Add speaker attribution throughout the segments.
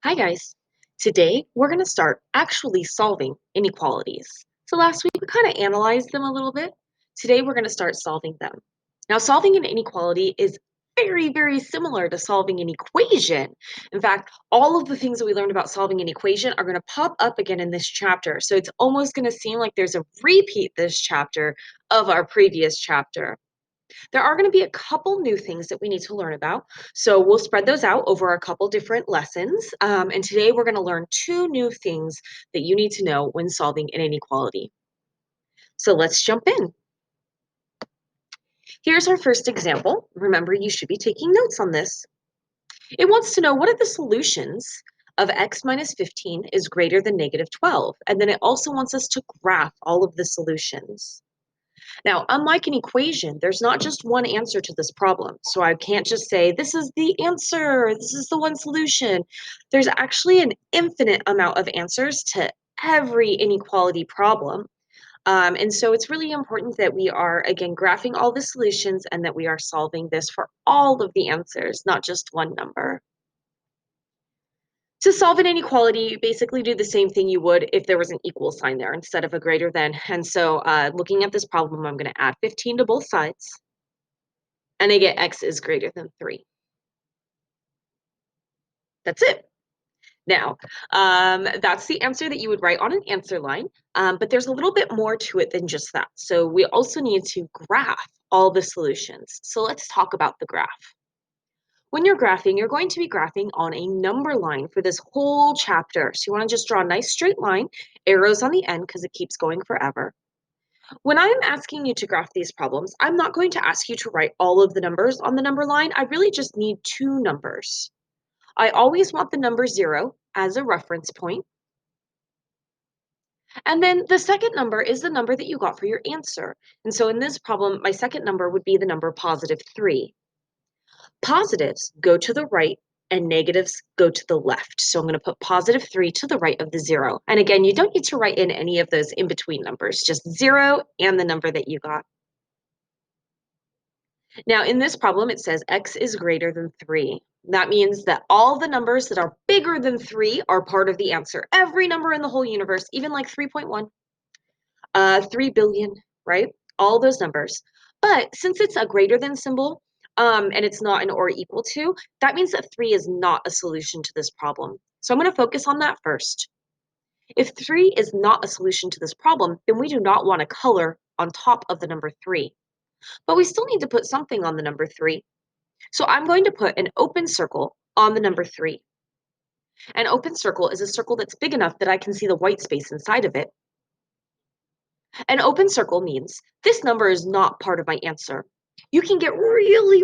Speaker 1: Hi guys. Today we're going to start actually solving inequalities. So last week we kind of analyzed them a little bit. Today we're going to start solving them. Now solving an inequality is very similar to solving an equation. In fact, all of the things that we learned about solving an equation are going to pop up again in this chapter. So it's almost going to seem like there's a repeat this chapter of our previous chapter. There are going to be a couple new things that we need to learn about. So we'll spread those out over a couple different lessons. And today we're going to learn two new things that you need to know when solving an inequality. So let's jump in. Here's our first example. Remember, you should be taking notes on this. It wants to know what are the solutions of x minus 15 is greater than negative 12. And then it also wants us to graph all of the solutions. Now, unlike an equation, there's not just one answer to this problem. So I can't just say, this is the answer, this is the one solution. There's actually an infinite amount of answers to every inequality problem. And so it's really important that we are, again, graphing all the solutions and that we are solving this for all of the answers, not just one number. To solve an inequality, you basically do the same thing you would if there was an equal sign there instead of a greater than. And so looking at this problem, I'm going to add 15 to both sides. And I get x is greater than 3. That's it. Now, that's the answer that you would write on an answer line, but there's a little bit more to it than just that. So we also need to graph all the solutions. So let's talk about the graph. When you're graphing, you're going to be graphing on a number line for this whole chapter. So you want to just draw a nice straight line, arrows on the end because it keeps going forever. When I'm asking you to graph these problems, I'm not going to ask you to write all of the numbers on the number line. I really just need two numbers. I always want the number 0 as a reference point. And then the second number is the number that you got for your answer. And so in this problem, my second number would be the number positive 3. Positives go to the right and negatives go to the left. So I'm going to put positive 3 to the right of the 0. And again, you don't need to write in any of those in-between numbers, just 0 and the number that you got. Now, in this problem, it says x is greater than 3. That means that all the numbers that are bigger than 3 are part of the answer. Every number in the whole universe, even like 3.1, 3 billion, right? All those numbers. But since it's a greater than symbol, and it's not an or equal to, that means that 3 is not a solution to this problem. So I'm going to focus on that first. If 3 is not a solution to this problem, then we do not want a color on top of the number 3. But we still need to put something on the number 3. So I'm going to put an open circle on the number 3. An open circle is a circle that's big enough that I can see the white space inside of it. An open circle means this number is not part of my answer. You can get really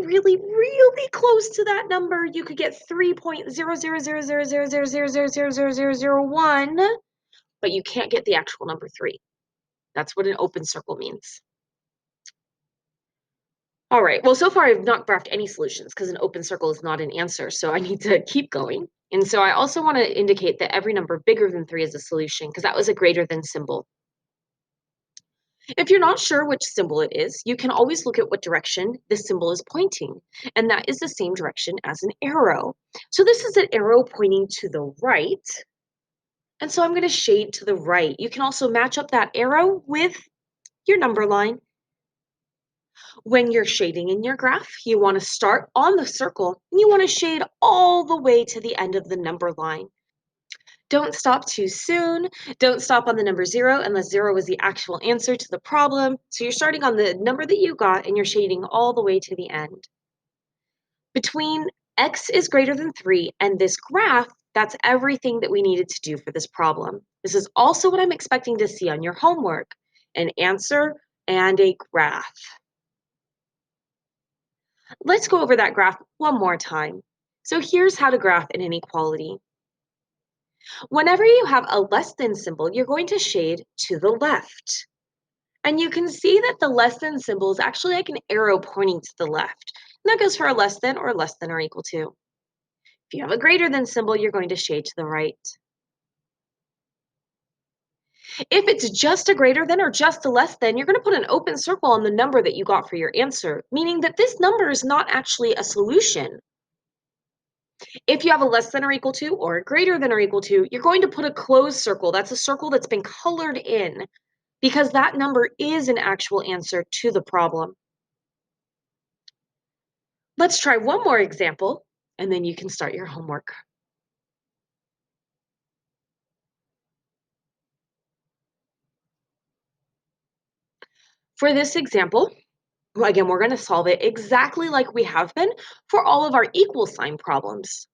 Speaker 1: close to that number. You could get 3.0000000000001, but you can't get the actual number 3. That's what an open circle means. All right, well, so far I've not graphed any solutions because an open circle is not an answer, so I need to keep going. And so I also want to indicate that every number bigger than 3 is a solution because that was a greater than symbol. If you're not sure which symbol it is, you can always look at what direction this symbol is pointing, and that is the same direction as an arrow. So this is an arrow pointing to the right, and so I'm going to shade to the right. You can also match up that arrow with your number line. When you're shading in your graph, you want to start on the circle and you want to shade all the way to the end of the number line. Don't stop too soon. Don't stop on the number 0 unless 0 was the actual answer to the problem. So you're starting on the number that you got and you're shading all the way to the end. Between x is greater than 3 and this graph, that's everything that we needed to do for this problem. This is also what I'm expecting to see on your homework, an answer and a graph. Let's go over that graph one more time. So here's how to graph an inequality. Whenever you have a less than symbol, you're going to shade to the left. And you can see that the less than symbol is actually like an arrow pointing to the left. And that goes for a less than or equal to. If you have a greater than symbol, you're going to shade to the right. If it's just a greater than or just a less than, you're going to put an open circle on the number that you got for your answer, meaning that this number is not actually a solution. If you have a less than or equal to or a greater than or equal to, you're going to put a closed circle. That's a circle that's been colored in because that number is an actual answer to the problem. Let's try one more example, and then you can start your homework. For this example, again, we're going to solve it exactly like we have been for all of our equal sign problems.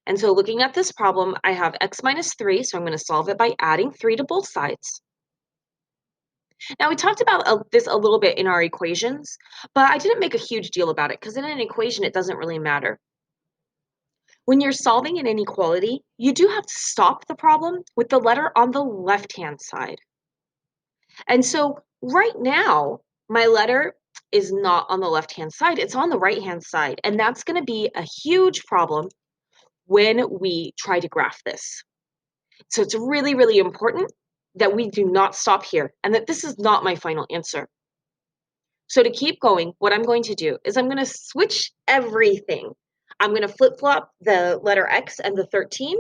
Speaker 1: And so looking at this problem, I have x minus 3, so I'm going to solve it by adding 3 to both sides. Now, we talked about this a little bit in our equations, but I didn't make a huge deal about it because in an equation, it doesn't really matter. When you're solving an inequality, you do have to stop the problem with the letter on the left-hand side. And so right now, my letter is not on the left-hand side, it's on the right-hand side. And that's going to be a huge problem when we try to graph this. So it's really, really important that we do not stop here and that this is not my final answer. So to keep going, what I'm going to do is I'm going to switch everything. I'm going to flip-flop the letter X and the 13,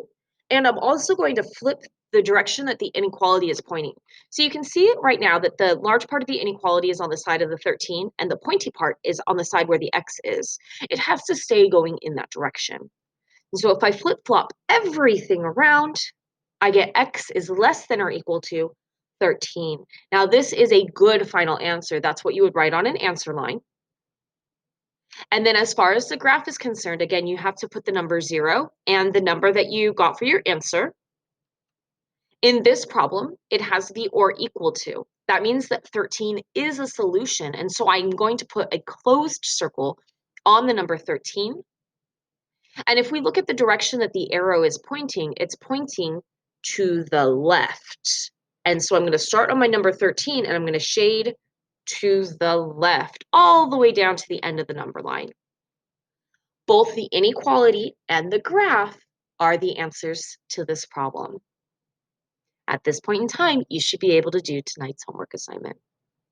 Speaker 1: and I'm also going to flip the direction that the inequality is pointing. So you can see it right now that the large part of the inequality is on the side of the 13, and the pointy part is on the side where the X is. It has to stay going in that direction. And so if I flip-flop everything around, I get X is less than or equal to 13. Now, this is a good final answer. That's what you would write on an answer line. And then as far as the graph is concerned, again, you have to put the number 0 and the number that you got for your answer. In this problem, it has the or equal to. That means that 13 is a solution. And so I'm going to put a closed circle on the number 13. And if we look at the direction that the arrow is pointing, it's pointing to the left. And so I'm going to start on my number 13 and I'm going to shade to the left all the way down to the end of the number line. Both the inequality and the graph are the answers to this problem. At this point in time, you should be able to do tonight's homework assignment.